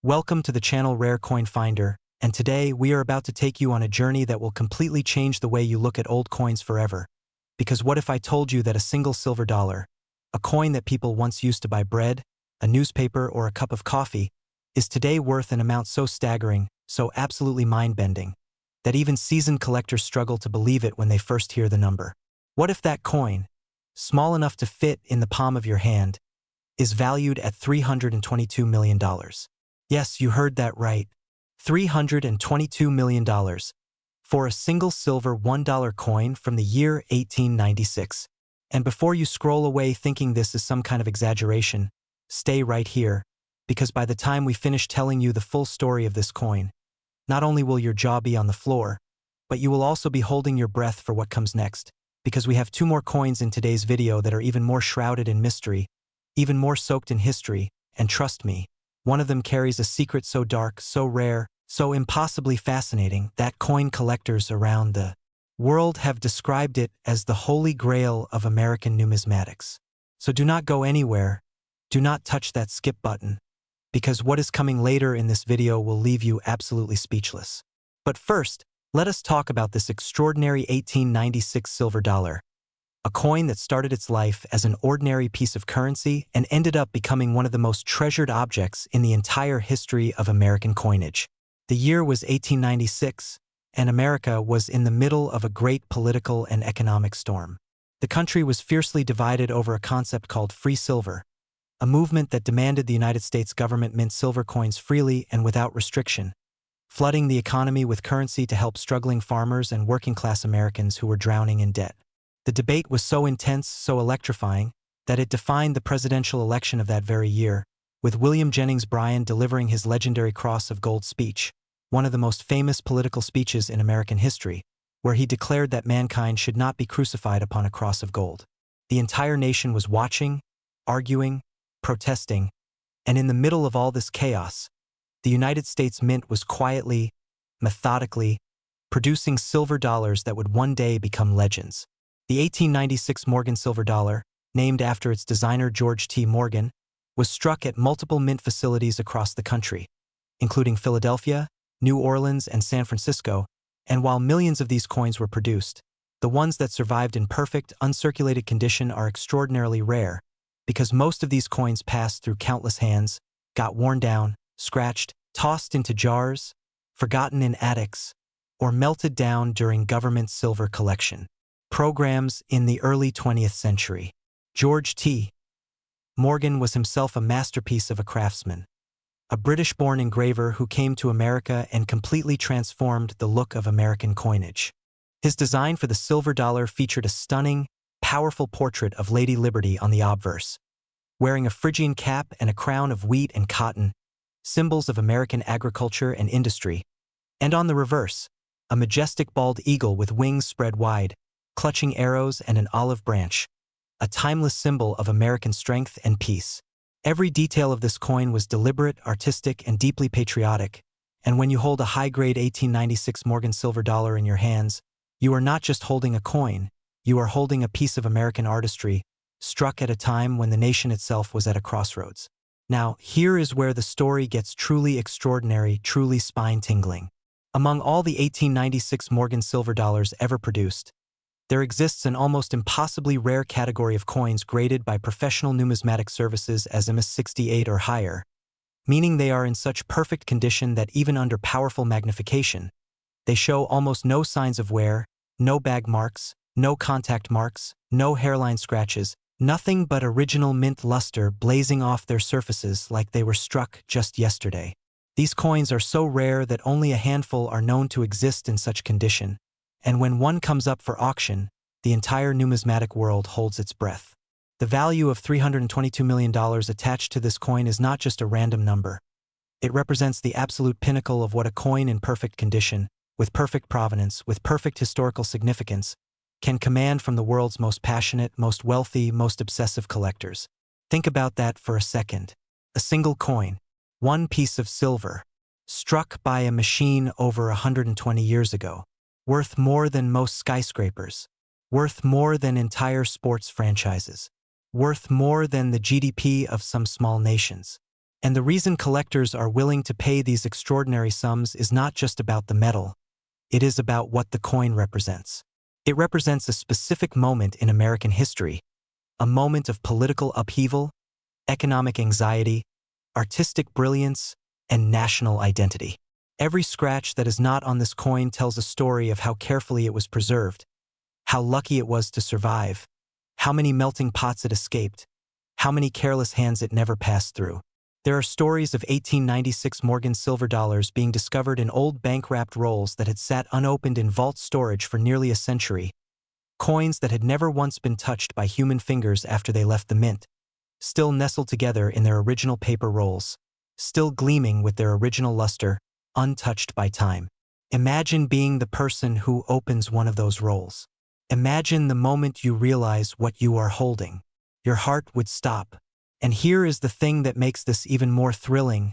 Welcome to the channel Rare Coin Finder, and today we are about to take you on a journey that will completely change the way you look at old coins forever. Because what if I told you that a single silver dollar, a coin that people once used to buy bread, a newspaper, or a cup of coffee, is today worth an amount so staggering, so absolutely mind-bending, that even seasoned collectors struggle to believe it when they first hear the number? What if that coin, small enough to fit in the palm of your hand, is valued at $322 million? Yes, you heard that right. $322 million for a single silver $1 coin from the year 1896. And before you scroll away thinking this is some kind of exaggeration, stay right here, because by the time we finish telling you the full story of this coin, not only will your jaw be on the floor, but you will also be holding your breath for what comes next, because we have two more coins in today's video that are even more shrouded in mystery, even more soaked in history, and trust me, one of them carries a secret so dark, so rare, so impossibly fascinating that coin collectors around the world have described it as the holy grail of American numismatics. So do not go anywhere, do not touch that skip button, because what is coming later in this video will leave you absolutely speechless. But first, let us talk about this extraordinary 1896 silver dollar, a coin that started its life as an ordinary piece of currency and ended up becoming one of the most treasured objects in the entire history of American coinage. The year was 1896, and America was in the middle of a great political and economic storm. The country was fiercely divided over a concept called free silver, a movement that demanded the United States government mint silver coins freely and without restriction, flooding the economy with currency to help struggling farmers and working-class Americans who were drowning in debt. The debate was so intense, so electrifying, that it defined the presidential election of that very year, with William Jennings Bryan delivering his legendary Cross of Gold speech, one of the most famous political speeches in American history, where he declared that mankind should not be crucified upon a cross of gold. The entire nation was watching, arguing, protesting, and in the middle of all this chaos, the United States Mint was quietly, methodically, producing silver dollars that would one day become legends. The 1896 Morgan silver dollar, named after its designer George T. Morgan, was struck at multiple mint facilities across the country, including Philadelphia, New Orleans, and San Francisco, and while millions of these coins were produced, the ones that survived in perfect, uncirculated condition are extraordinarily rare, because most of these coins passed through countless hands, got worn down, scratched, tossed into jars, forgotten in attics, or melted down during government silver collection programs in the early 20th century. George T. Morgan was himself a masterpiece of a craftsman, a British-born engraver who came to America and completely transformed the look of American coinage. His design for the silver dollar featured a stunning, powerful portrait of Lady Liberty on the obverse, wearing a Phrygian cap and a crown of wheat and cotton, symbols of American agriculture and industry, and on the reverse, a majestic bald eagle with wings spread wide, clutching arrows and an olive branch, a timeless symbol of American strength and peace. Every detail of this coin was deliberate, artistic, and deeply patriotic, and when you hold a high-grade 1896 Morgan silver dollar in your hands, you are not just holding a coin, you are holding a piece of American artistry, struck at a time when the nation itself was at a crossroads. Now, here is where the story gets truly extraordinary, truly spine-tingling. Among all the 1896 Morgan silver dollars ever produced, there exists an almost impossibly rare category of coins graded by professional numismatic services as MS 68 or higher, meaning they are in such perfect condition that even under powerful magnification, they show almost no signs of wear, no bag marks, no contact marks, no hairline scratches, nothing but original mint luster blazing off their surfaces like they were struck just yesterday. These coins are so rare that only a handful are known to exist in such condition, and when one comes up for auction, the entire numismatic world holds its breath. The value of $322 million attached to this coin is not just a random number. It represents the absolute pinnacle of what a coin in perfect condition, with perfect provenance, with perfect historical significance, can command from the world's most passionate, most wealthy, most obsessive collectors. Think about that for a second. A single coin, one piece of silver, struck by a machine over 120 years ago, worth more than most skyscrapers, worth more than entire sports franchises, worth more than the GDP of some small nations. And the reason collectors are willing to pay these extraordinary sums is not just about the metal, it is about what the coin represents. It represents a specific moment in American history, a moment of political upheaval, economic anxiety, artistic brilliance, and national identity. Every scratch that is not on this coin tells a story of how carefully it was preserved, how lucky it was to survive, how many melting pots it escaped, how many careless hands it never passed through. There are stories of 1896 Morgan silver dollars being discovered in old bank-wrapped rolls that had sat unopened in vault storage for nearly a century, coins that had never once been touched by human fingers after they left the mint, still nestled together in their original paper rolls, still gleaming with their original luster, untouched by time. Imagine being the person who opens one of those rolls. Imagine the moment you realize what you are holding. Your heart would stop. And here is the thing that makes this even more thrilling,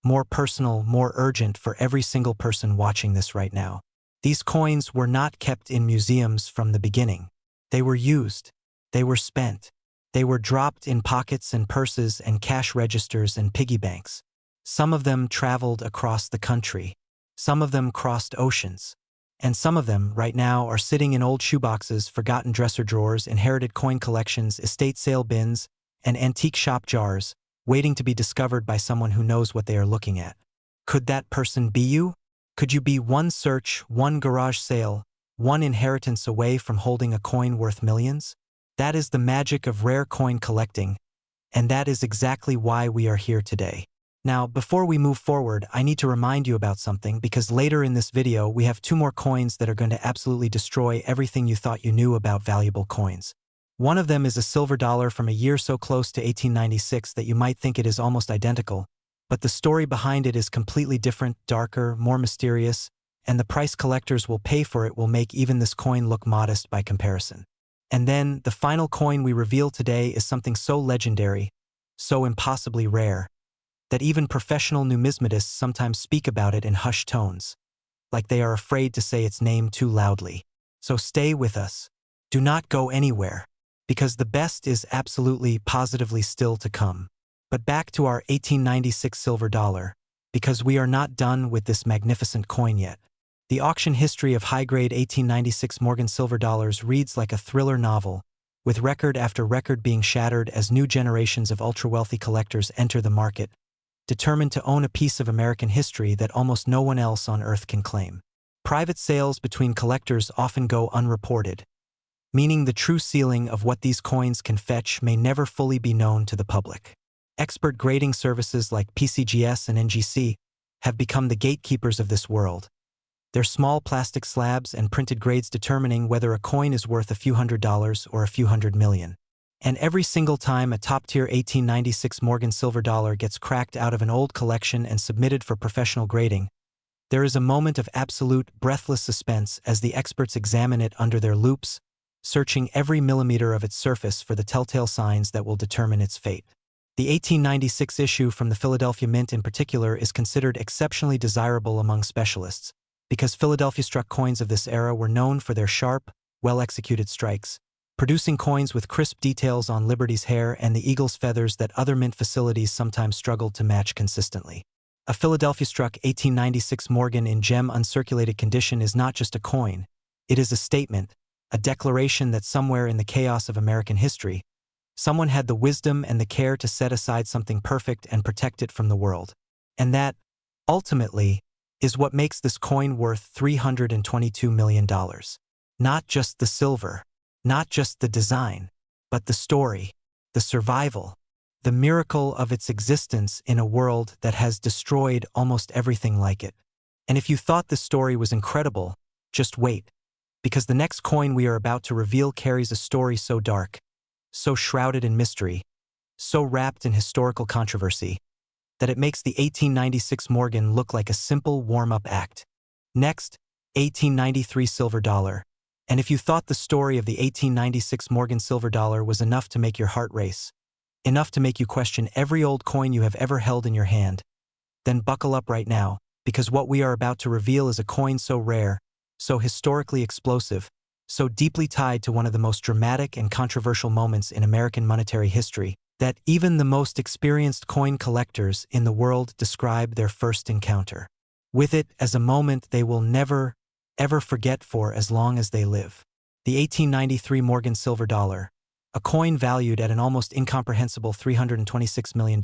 more personal, more urgent for every single person watching this right now. These coins were not kept in museums from the beginning. They were used. They were spent. They were dropped in pockets and purses and cash registers and piggy banks. Some of them traveled across the country. Some of them crossed oceans. And some of them, right now, are sitting in old shoeboxes, forgotten dresser drawers, inherited coin collections, estate sale bins, and antique shop jars, waiting to be discovered by someone who knows what they are looking at. Could that person be you? Could you be one search, one garage sale, one inheritance away from holding a coin worth millions? That is the magic of rare coin collecting, and that is exactly why we are here today. Now, before we move forward, I need to remind you about something, because later in this video we have 2 more coins that are going to absolutely destroy everything you thought you knew about valuable coins. One of them is a silver dollar from a year so close to 1896 that you might think it is almost identical, but the story behind it is completely different, darker, more mysterious, and the price collectors will pay for it will make even this coin look modest by comparison. And then, the final coin we reveal today is something so legendary, so impossibly rare, that even professional numismatists sometimes speak about it in hushed tones, like they are afraid to say its name too loudly. So stay with us. Do not go anywhere, because the best is absolutely, positively still to come. But back to our 1896 silver dollar, because we are not done with this magnificent coin yet. The auction history of high-grade 1896 Morgan silver dollars reads like a thriller novel, with record after record being shattered as new generations of ultra-wealthy collectors enter the market, determined to own a piece of American history that almost no one else on Earth can claim. Private sales between collectors often go unreported, meaning the true ceiling of what these coins can fetch may never fully be known to the public. Expert grading services like PCGS and NGC have become the gatekeepers of this world, their small plastic slabs and printed grades determining whether a coin is worth a few $100s or a few $100 million. And every single time a top-tier 1896 Morgan silver dollar gets cracked out of an old collection and submitted for professional grading, there is a moment of absolute, breathless suspense as the experts examine it under their loupes, searching every millimeter of its surface for the telltale signs that will determine its fate. The 1896 issue from the Philadelphia Mint in particular is considered exceptionally desirable among specialists, because Philadelphia-struck coins of this era were known for their sharp, well-executed strikes, producing coins with crisp details on Liberty's hair and the eagle's feathers that other mint facilities sometimes struggled to match consistently. A Philadelphia-struck 1896 Morgan in gem uncirculated condition is not just a coin, it is a statement, a declaration that somewhere in the chaos of American history, someone had the wisdom and the care to set aside something perfect and protect it from the world. And that, ultimately, is what makes this coin worth $322 million. Not just the silver, not just the design, but the story, the survival, the miracle of its existence in a world that has destroyed almost everything like it. And if you thought this story was incredible, just wait, because the next coin we are about to reveal carries a story so dark, so shrouded in mystery, so wrapped in historical controversy, that it makes the 1896 Morgan look like a simple warm-up act. Next, 1893 silver dollar. And if you thought the story of the 1896 Morgan silver dollar was enough to make your heart race, enough to make you question every old coin you have ever held in your hand, then buckle up right now, because what we are about to reveal is a coin so rare, so historically explosive, so deeply tied to one of the most dramatic and controversial moments in American monetary history, that even the most experienced coin collectors in the world describe their first encounter with it as a moment they will never, ever forget for as long as they live. The 1893 Morgan silver dollar, a coin valued at an almost incomprehensible $326 million.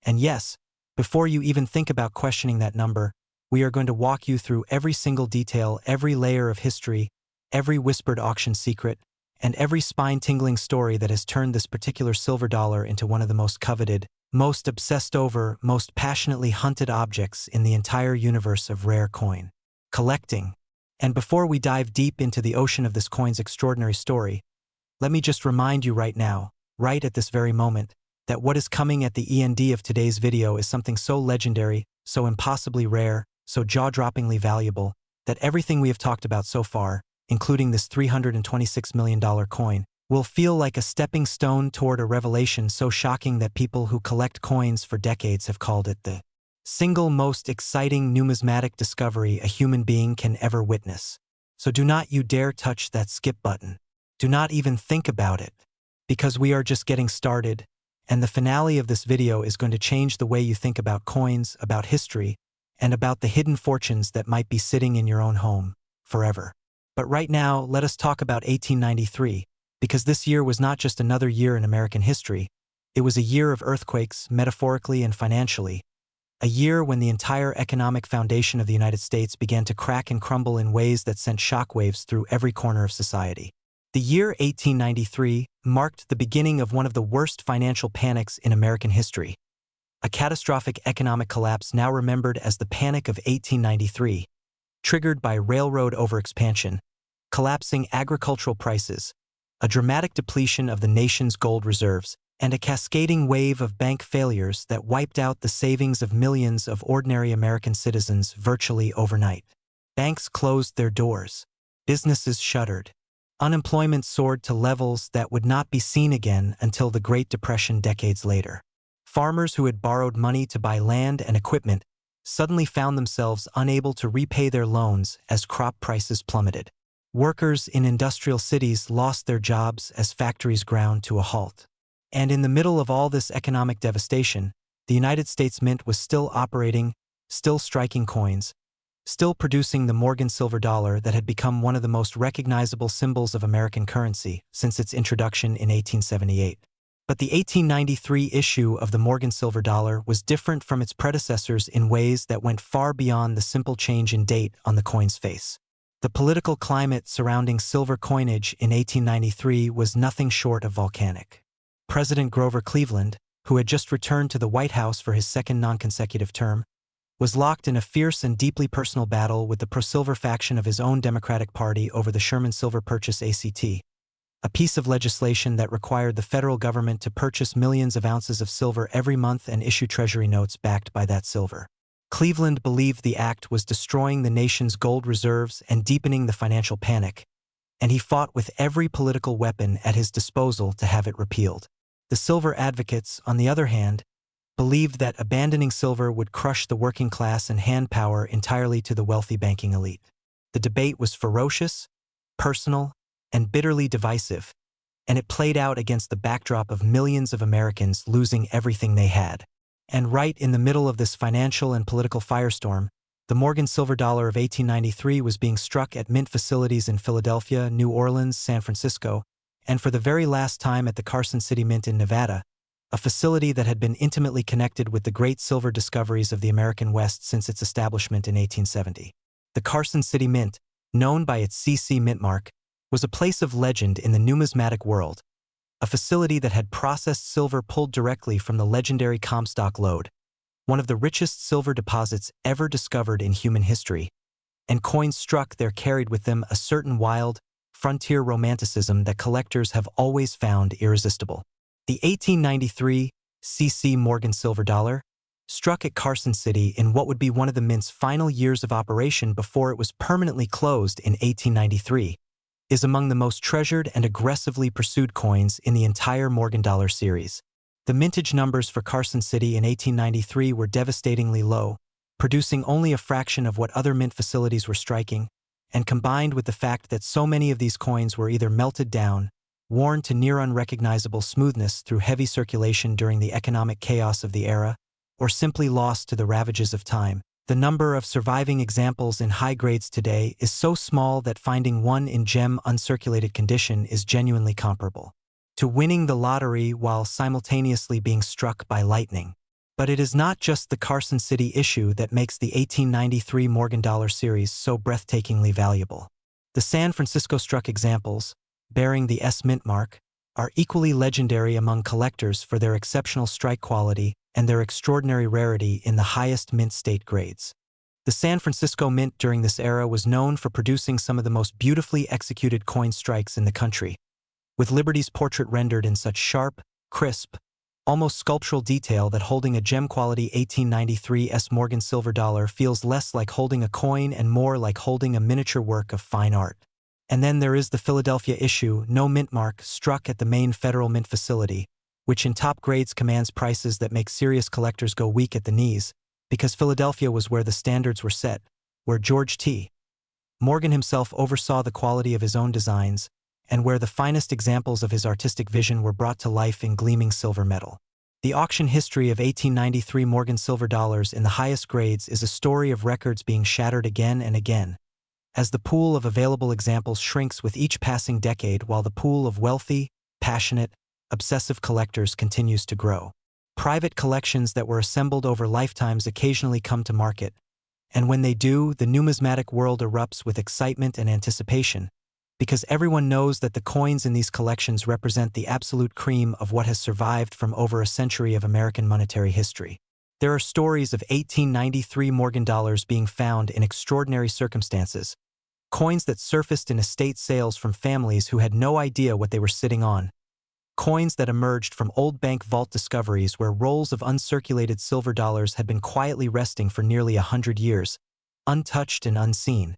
And yes, before you even think about questioning that number, we are going to walk you through every single detail, every layer of history, every whispered auction secret, and every spine-tingling story that has turned this particular silver dollar into one of the most coveted, most obsessed over, most passionately hunted objects in the entire universe of rare coin collecting. And before we dive deep into the ocean of this coin's extraordinary story, let me just remind you right now, right at this very moment, that what is coming at the end of today's video is something so legendary, so impossibly rare, so jaw-droppingly valuable, that everything we have talked about so far, including this $326 million coin, will feel like a stepping stone toward a revelation so shocking that people who collect coins for decades have called it the single most exciting numismatic discovery a human being can ever witness. So do not you dare touch that skip button. Do not even think about it, because we are just getting started, and the finale of this video is going to change the way you think about coins, about history, and about the hidden fortunes that might be sitting in your own home forever. But right now, let us talk about 1893, because this year was not just another year in American history, it was a year of earthquakes, metaphorically and financially, a year when the entire economic foundation of the United States began to crack and crumble in ways that sent shockwaves through every corner of society. The year 1893 marked the beginning of one of the worst financial panics in American history, a catastrophic economic collapse now remembered as the Panic of 1893, triggered by railroad overexpansion, collapsing agricultural prices, a dramatic depletion of the nation's gold reserves, and a cascading wave of bank failures that wiped out the savings of millions of ordinary American citizens virtually overnight. Banks closed their doors. Businesses shuttered. Unemployment soared to levels that would not be seen again until the Great Depression decades later. Farmers who had borrowed money to buy land and equipment suddenly found themselves unable to repay their loans as crop prices plummeted. Workers in industrial cities lost their jobs as factories ground to a halt. And in the middle of all this economic devastation, the United States Mint was still operating, still striking coins, still producing the Morgan silver dollar that had become one of the most recognizable symbols of American currency since its introduction in 1878. But the 1893 issue of the Morgan silver dollar was different from its predecessors in ways that went far beyond the simple change in date on the coin's face. The political climate surrounding silver coinage in 1893 was nothing short of volcanic. President Grover Cleveland, who had just returned to the White House for his second non-consecutive term, was locked in a fierce and deeply personal battle with the pro-silver faction of his own Democratic Party over the Sherman Silver Purchase Act, a piece of legislation that required the federal government to purchase millions of ounces of silver every month and issue treasury notes backed by that silver. Cleveland believed the act was destroying the nation's gold reserves and deepening the financial panic, and he fought with every political weapon at his disposal to have it repealed. The silver advocates, on the other hand, believed that abandoning silver would crush the working class and hand power entirely to the wealthy banking elite. The debate was ferocious, personal, and bitterly divisive, and it played out against the backdrop of millions of Americans losing everything they had. And right in the middle of this financial and political firestorm, the Morgan silver dollar of 1893 was being struck at mint facilities in Philadelphia, New Orleans, San Francisco, and for the very last time at the Carson City Mint in Nevada, a facility that had been intimately connected with the great silver discoveries of the American West since its establishment in 1870. The Carson City Mint, known by its CC mint mark, was a place of legend in the numismatic world, a facility that had processed silver pulled directly from the legendary Comstock lode, one of the richest silver deposits ever discovered in human history, and coins struck there carried with them a certain wild, frontier romanticism that collectors have always found irresistible. The 1893 CC Morgan silver dollar, struck at Carson City in what would be one of the mint's final years of operation before it was permanently closed in 1893, is among the most treasured and aggressively pursued coins in the entire Morgan dollar series. The mintage numbers for Carson City in 1893 were devastatingly low, producing only a fraction of what other mint facilities were striking, and combined with the fact that so many of these coins were either melted down, worn to near unrecognizable smoothness through heavy circulation during the economic chaos of the era, or simply lost to the ravages of time. The number of surviving examples in high grades today is so small that finding one in gem uncirculated condition is genuinely comparable to winning the lottery while simultaneously being struck by lightning. But it is not just the Carson City issue that makes the 1893 Morgan Dollar series so breathtakingly valuable. The San Francisco struck examples, bearing the S mint mark, are equally legendary among collectors for their exceptional strike quality and their extraordinary rarity in the highest mint state grades. The San Francisco Mint during this era was known for producing some of the most beautifully executed coin strikes in the country, with Liberty's portrait rendered in such sharp, crisp, almost sculptural detail that holding a gem-quality 1893 S Morgan silver dollar feels less like holding a coin and more like holding a miniature work of fine art. And then there is the Philadelphia issue, no mint mark, struck at the main Federal Mint facility, which in top grades commands prices that make serious collectors go weak at the knees, because Philadelphia was where the standards were set, where George T. Morgan himself oversaw the quality of his own designs, and where the finest examples of his artistic vision were brought to life in gleaming silver metal. The auction history of 1893 Morgan silver dollars in the highest grades is a story of records being shattered again and again, as the pool of available examples shrinks with each passing decade while the pool of wealthy, passionate, obsessive collectors continues to grow. Private collections that were assembled over lifetimes occasionally come to market, and when they do, the numismatic world erupts with excitement and anticipation, because everyone knows that the coins in these collections represent the absolute cream of what has survived from over a century of American monetary history. There are stories of 1893 Morgan dollars being found in extraordinary circumstances, coins that surfaced in estate sales from families who had no idea what they were sitting on, coins that emerged from old bank vault discoveries where rolls of uncirculated silver dollars had been quietly resting for nearly 100 years, untouched and unseen,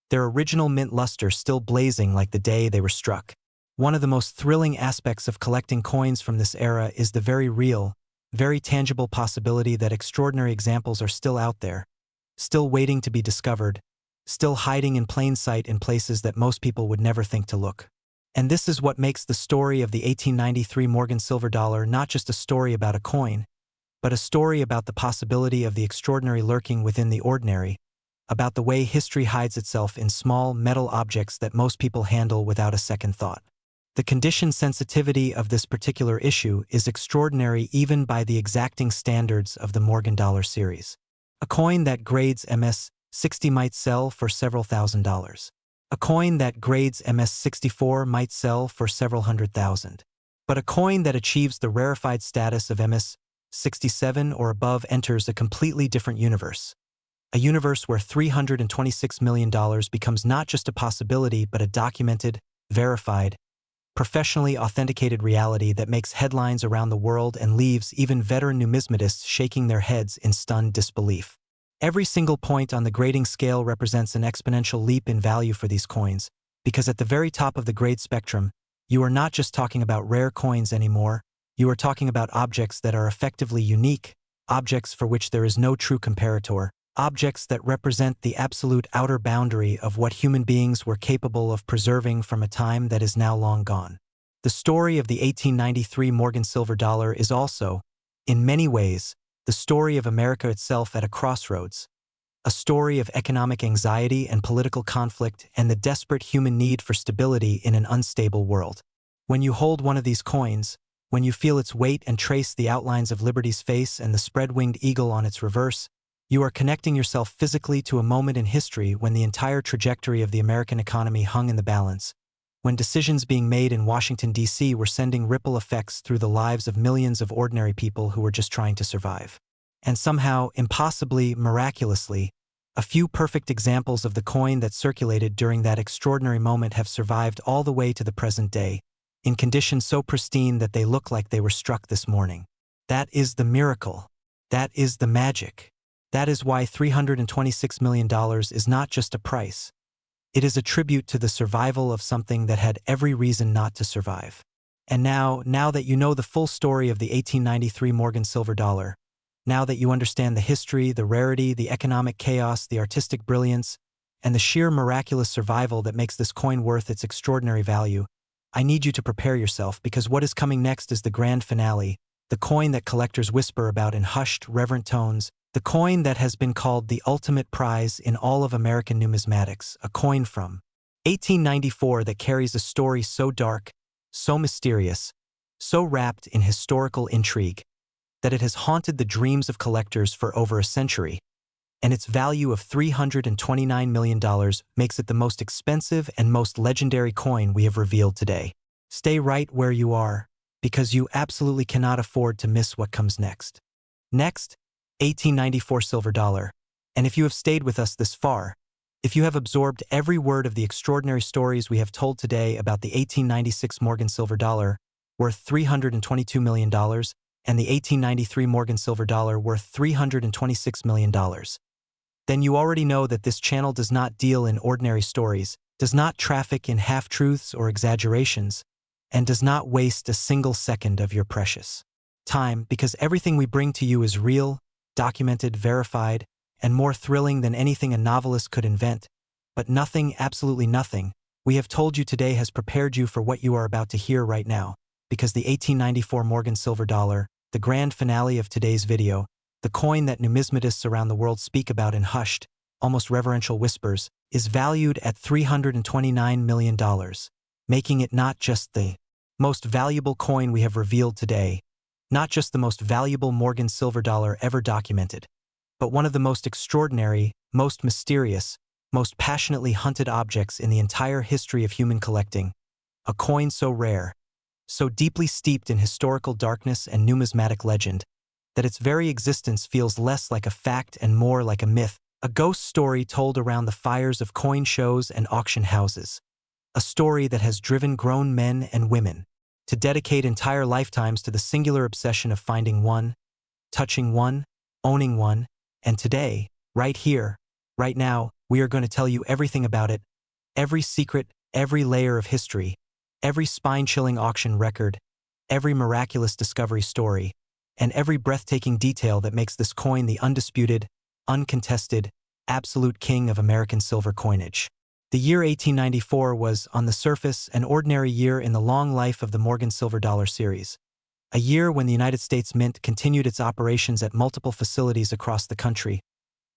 their original mint luster still blazing like the day they were struck. One of the most thrilling aspects of collecting coins from this era is the very real, very tangible possibility that extraordinary examples are still out there, still waiting to be discovered, still hiding in plain sight in places that most people would never think to look. And this is what makes the story of the 1893 Morgan silver dollar not just a story about a coin, but a story about the possibility of the extraordinary lurking within the ordinary, about the way history hides itself in small metal objects that most people handle without a second thought. The condition sensitivity of this particular issue is extraordinary even by the exacting standards of the Morgan dollar series. A coin that grades MS-60 might sell for several $1,000s. A coin that grades MS-64 might sell for several $100,000. But a coin that achieves the rarefied status of MS-67 or above enters a completely different universe. A universe where $326 million becomes not just a possibility but a documented, verified, professionally authenticated reality that makes headlines around the world and leaves even veteran numismatists shaking their heads in stunned disbelief. Every single point on the grading scale represents an exponential leap in value for these coins, because at the very top of the grade spectrum, you are not just talking about rare coins anymore, you are talking about objects that are effectively unique, objects for which there is no true comparator, objects that represent the absolute outer boundary of what human beings were capable of preserving from a time that is now long gone. The story of the 1893 Morgan silver dollar is also, in many ways, the story of America itself at a crossroads, a story of economic anxiety and political conflict and the desperate human need for stability in an unstable world. When you hold one of these coins, when you feel its weight and trace the outlines of Liberty's face and the spread-winged eagle on its reverse, you are connecting yourself physically to a moment in history when the entire trajectory of the American economy hung in the balance, when decisions being made in Washington, D.C. were sending ripple effects through the lives of millions of ordinary people who were just trying to survive. And somehow, impossibly, miraculously, a few perfect examples of the coin that circulated during that extraordinary moment have survived all the way to the present day, in conditions so pristine that they look like they were struck this morning. That is the miracle. That is the magic. That is why $326 million is not just a price. It is a tribute to the survival of something that had every reason not to survive. And now that you know the full story of the 1893 Morgan silver dollar, now that you understand the history, the rarity, the economic chaos, the artistic brilliance, and the sheer miraculous survival that makes this coin worth its extraordinary value, I need you to prepare yourself because what is coming next is the grand finale, the coin that collectors whisper about in hushed, reverent tones, the coin that has been called the ultimate prize in all of American numismatics, a coin from 1894 that carries a story so dark, so mysterious, so wrapped in historical intrigue, that it has haunted the dreams of collectors for over a century, and its value of $329 million makes it the most expensive and most legendary coin we have revealed today. Stay right where you are, because you absolutely cannot afford to miss what comes next. Next, 1894 silver dollar. And if you have stayed with us this far, if you have absorbed every word of the extraordinary stories we have told today about the 1896 Morgan silver dollar, worth $322 million, and the 1893 Morgan silver dollar worth $326 million, then you already know that this channel does not deal in ordinary stories, does not traffic in half-truths or exaggerations, and does not waste a single second of your precious time, because everything we bring to you is real, documented, verified, and more thrilling than anything a novelist could invent. But nothing, absolutely nothing, we have told you today has prepared you for what you are about to hear right now, because the 1894 Morgan silver dollar, the grand finale of today's video, the coin that numismatists around the world speak about in hushed, almost reverential whispers, is valued at $329 million, making it not just the most valuable coin we have revealed today, not just the most valuable Morgan silver dollar ever documented, but one of the most extraordinary, most mysterious, most passionately hunted objects in the entire history of human collecting, a coin so rare, so deeply steeped in historical darkness and numismatic legend, that its very existence feels less like a fact and more like a myth, a ghost story told around the fires of coin shows and auction houses, a story that has driven grown men and women to dedicate entire lifetimes to the singular obsession of finding one, touching one, owning one, and today, right here, right now, we are going to tell you everything about it, every secret, every layer of history, every spine-chilling auction record, every miraculous discovery story, and every breathtaking detail that makes this coin the undisputed, uncontested, absolute king of American silver coinage. The year 1894 was, on the surface, an ordinary year in the long life of the Morgan silver dollar series. A year when the United States Mint continued its operations at multiple facilities across the country,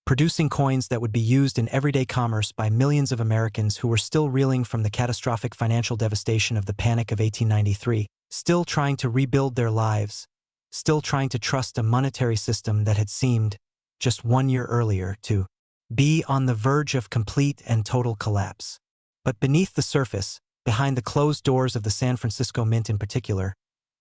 producing coins that would be used in everyday commerce by millions of Americans who were still reeling from the catastrophic financial devastation of the Panic of 1893, still trying to rebuild their lives, still trying to trust a monetary system that had seemed, just 1 year earlier, to be on the verge of complete and total collapse. But beneath the surface, behind the closed doors of the San Francisco Mint in particular,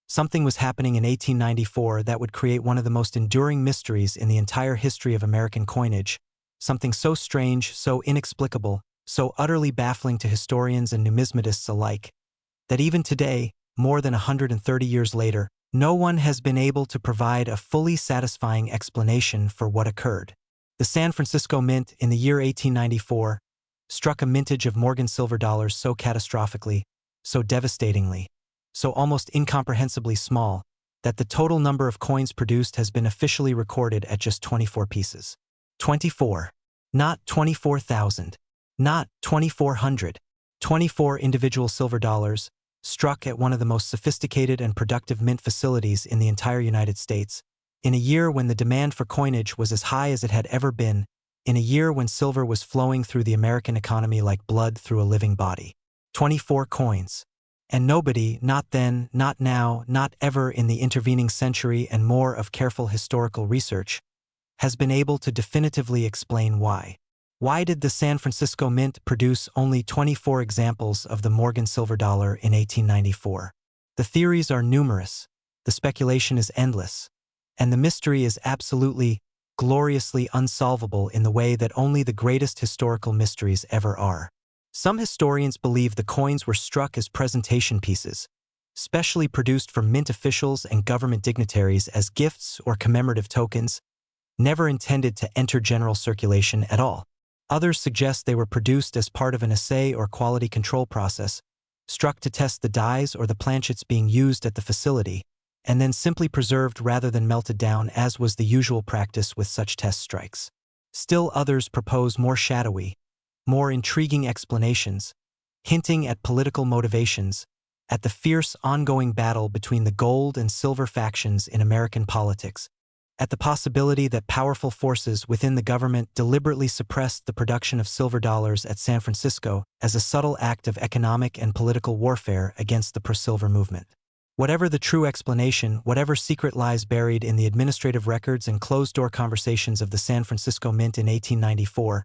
something was happening in 1894 that would create one of the most enduring mysteries in the entire history of American coinage, something so strange, so inexplicable, so utterly baffling to historians and numismatists alike, that even today, more than 130 years later, no one has been able to provide a fully satisfying explanation for what occurred. The San Francisco Mint, in the year 1894, struck a mintage of Morgan silver dollars so catastrophically, so devastatingly, so almost incomprehensibly small, that the total number of coins produced has been officially recorded at just 24 pieces. 24. Not 24,000. Not 2,400. 24 individual silver dollars, struck at one of the most sophisticated and productive mint facilities in the entire United States, in a year when the demand for coinage was as high as it had ever been, in a year when silver was flowing through the American economy like blood through a living body. 24 coins. And nobody, not then, not now, not ever in the intervening century and more of careful historical research, has been able to definitively explain why. Why did the San Francisco Mint produce only 24 examples of the Morgan silver dollar in 1894? The theories are numerous, the speculation is endless, and the mystery is absolutely, gloriously unsolvable in the way that only the greatest historical mysteries ever are. Some historians believe the coins were struck as presentation pieces, specially produced for mint officials and government dignitaries as gifts or commemorative tokens, never intended to enter general circulation at all. Others suggest they were produced as part of an assay or quality control process, struck to test the dies or the planchets being used at the facility, and then simply preserved rather than melted down as was the usual practice with such test strikes. Still others propose more shadowy, more intriguing explanations, hinting at political motivations, at the fierce ongoing battle between the gold and silver factions in American politics, at the possibility that powerful forces within the government deliberately suppressed the production of silver dollars at San Francisco as a subtle act of economic and political warfare against the pro-silver movement. Whatever the true explanation, whatever secret lies buried in the administrative records and closed-door conversations of the San Francisco Mint in 1894,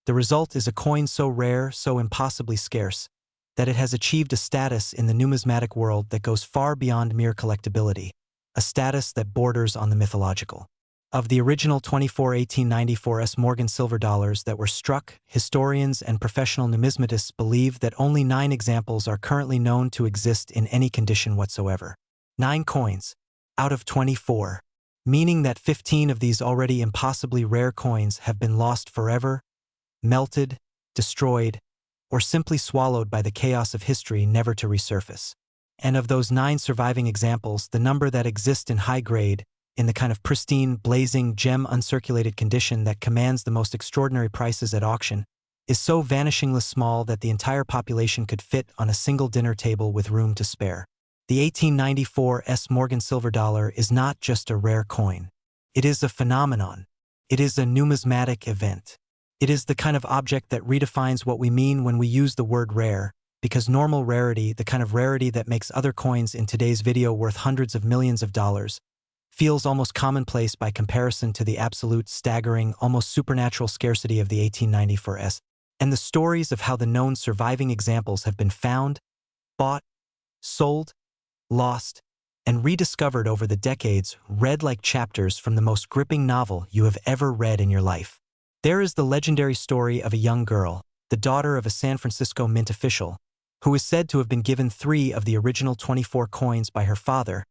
the result is a coin so rare, so impossibly scarce, that it has achieved a status in the numismatic world that goes far beyond mere collectability, a status that borders on the mythological. Of the original 24 1894 S. Morgan silver dollars that were struck, historians and professional numismatists believe that only 9 examples are currently known to exist in any condition whatsoever. 9 coins out of 24, meaning that 15 of these already impossibly rare coins have been lost forever, melted, destroyed, or simply swallowed by the chaos of history never to resurface. And of those 9 surviving examples, the number that exist in high grade, in the kind of pristine, blazing, gem-uncirculated condition that commands the most extraordinary prices at auction, is so vanishingly small that the entire population could fit on a single dinner table with room to spare. The 1894 S. Morgan silver dollar is not just a rare coin. It is a phenomenon. It is a numismatic event. It is the kind of object that redefines what we mean when we use the word rare, because normal rarity, the kind of rarity that makes other coins in today's video worth hundreds of millions of dollars, feels almost commonplace by comparison to the absolute, staggering, almost supernatural scarcity of the 1894 S, and the stories of how the known surviving examples have been found, bought, sold, lost, and rediscovered over the decades read like chapters from the most gripping novel you have ever read in your life. There is the legendary story of a young girl, the daughter of a San Francisco Mint official, who is said to have been given 3 of the original 24 coins by her father,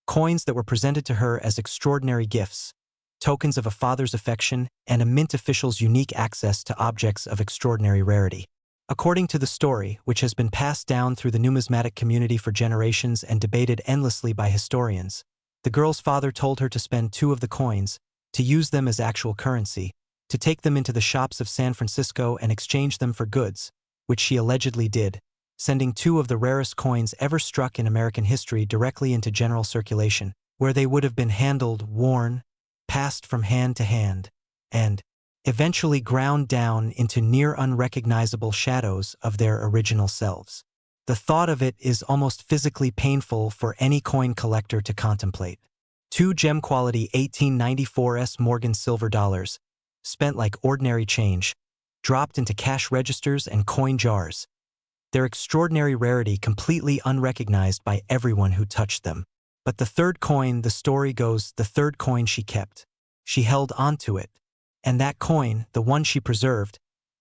coins that were presented to her as extraordinary gifts, tokens of a father's affection and a mint official's unique access to objects of extraordinary rarity. According to the story, which has been passed down through the numismatic community for generations and debated endlessly by historians, the girl's father told her to spend 2 of the coins, to use them as actual currency, to take them into the shops of San Francisco and exchange them for goods, which she allegedly did, sending 2 of the rarest coins ever struck in American history directly into general circulation, where they would have been handled, worn, passed from hand to hand, and eventually ground down into near unrecognizable shadows of their original selves. The thought of it is almost physically painful for any coin collector to contemplate. 2 gem-quality 1894 S. Morgan silver dollars, spent like ordinary change, dropped into cash registers and coin jars, their extraordinary rarity completely unrecognized by everyone who touched them. But the 3rd coin, the story goes, the 3rd coin she kept. She held onto it. And that coin, the one she preserved,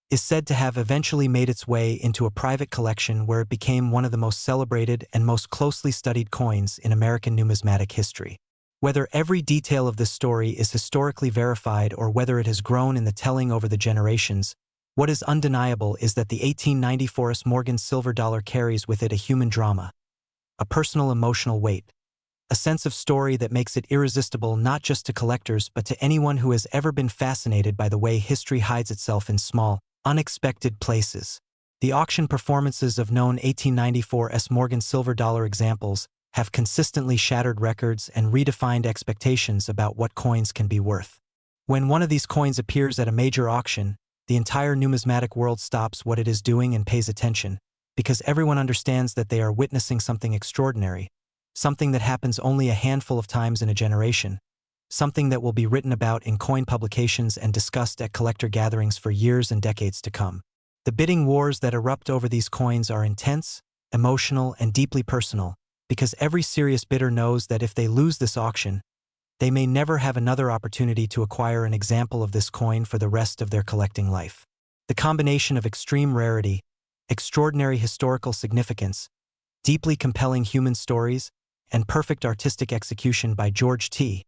is said to have eventually made its way into a private collection where it became one of the most celebrated and most closely studied coins in American numismatic history. Whether every detail of this story is historically verified or whether it has grown in the telling over the generations, what is undeniable is that the 1894 S. Morgan silver dollar carries with it a human drama, a personal emotional weight, a sense of story that makes it irresistible not just to collectors but to anyone who has ever been fascinated by the way history hides itself in small, unexpected places. The auction performances of known 1894 S. Morgan silver dollar examples have consistently shattered records and redefined expectations about what coins can be worth. When one of these coins appears at a major auction, the entire numismatic world stops what it is doing and pays attention, because everyone understands that they are witnessing something extraordinary, something that happens only a handful of times in a generation, something that will be written about in coin publications and discussed at collector gatherings for years and decades to come. The bidding wars that erupt over these coins are intense, emotional, and deeply personal, because every serious bidder knows that if they lose this auction, they may never have another opportunity to acquire an example of this coin for the rest of their collecting life. The combination of extreme rarity, extraordinary historical significance, deeply compelling human stories, and perfect artistic execution by George T.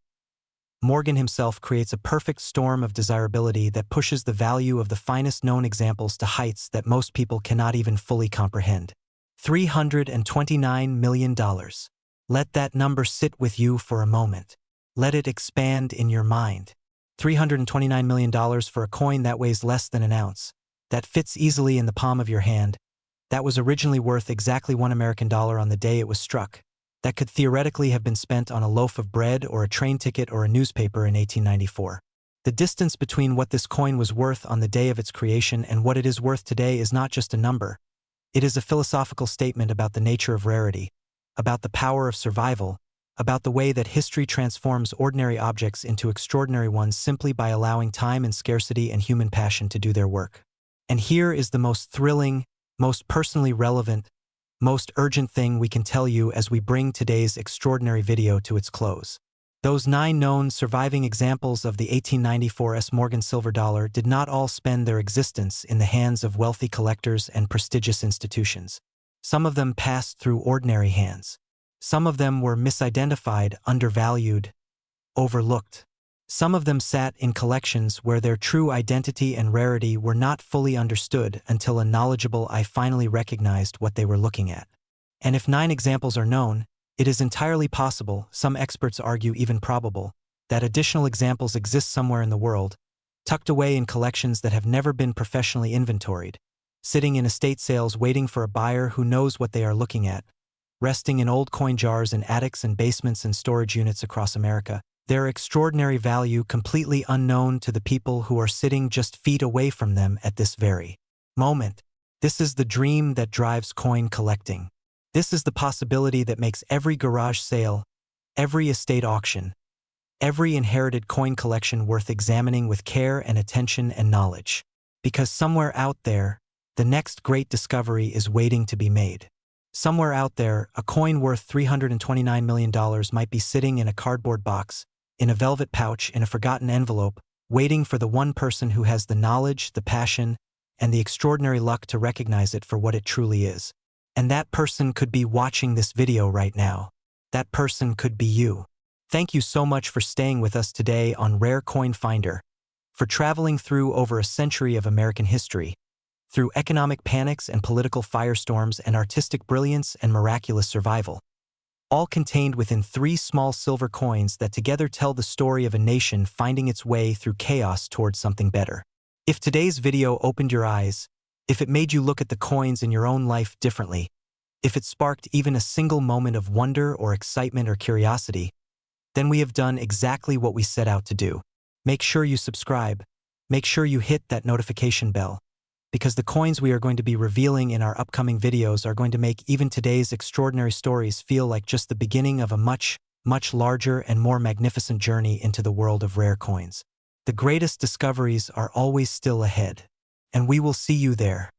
Morgan himself creates a perfect storm of desirability that pushes the value of the finest known examples to heights that most people cannot even fully comprehend. $329 million. Let that number sit with you for a moment. Let it expand in your mind. $329 million for a coin that weighs less than an ounce, that fits easily in the palm of your hand, that was originally worth exactly $1 on the day it was struck, that could theoretically have been spent on a loaf of bread or a train ticket or a newspaper in 1894. The distance between what this coin was worth on the day of its creation and what it is worth today is not just a number. It is a philosophical statement about the nature of rarity, about the power of survival, about the way that history transforms ordinary objects into extraordinary ones simply by allowing time and scarcity and human passion to do their work. And here is the most thrilling, most personally relevant, most urgent thing we can tell you as we bring today's extraordinary video to its close. Those 9 known surviving examples of the 1894 S. Morgan silver dollar did not all spend their existence in the hands of wealthy collectors and prestigious institutions. Some of them passed through ordinary hands. Some of them were misidentified, undervalued, overlooked. Some of them sat in collections where their true identity and rarity were not fully understood until a knowledgeable eye finally recognized what they were looking at. And if 9 examples are known, it is entirely possible, some experts argue even probable, that additional examples exist somewhere in the world, tucked away in collections that have never been professionally inventoried, sitting in estate sales waiting for a buyer who knows what they are looking at, resting in old coin jars in attics and basements and storage units across America, their extraordinary value completely unknown to the people who are sitting just feet away from them at this very moment. This is the dream that drives coin collecting. This is the possibility that makes every garage sale, every estate auction, every inherited coin collection worth examining with care and attention and knowledge. Because somewhere out there, the next great discovery is waiting to be made. Somewhere out there, a coin worth $329 million might be sitting in a cardboard box, in a velvet pouch, in a forgotten envelope, waiting for the one person who has the knowledge, the passion, and the extraordinary luck to recognize it for what it truly is. And that person could be watching this video right now. That person could be you. Thank you so much for staying with us today on Rare Coin Finder, for traveling through over a century of American history, through economic panics and political firestorms and artistic brilliance and miraculous survival, all contained within 3 small silver coins that together tell the story of a nation finding its way through chaos towards something better. If today's video opened your eyes, if it made you look at the coins in your own life differently, if it sparked even a single moment of wonder or excitement or curiosity, then we have done exactly what we set out to do. Make sure you subscribe. Make sure you hit that notification bell, because the coins we are going to be revealing in our upcoming videos are going to make even today's extraordinary stories feel like just the beginning of a much, much larger and more magnificent journey into the world of rare coins. The greatest discoveries are always still ahead, and we will see you there.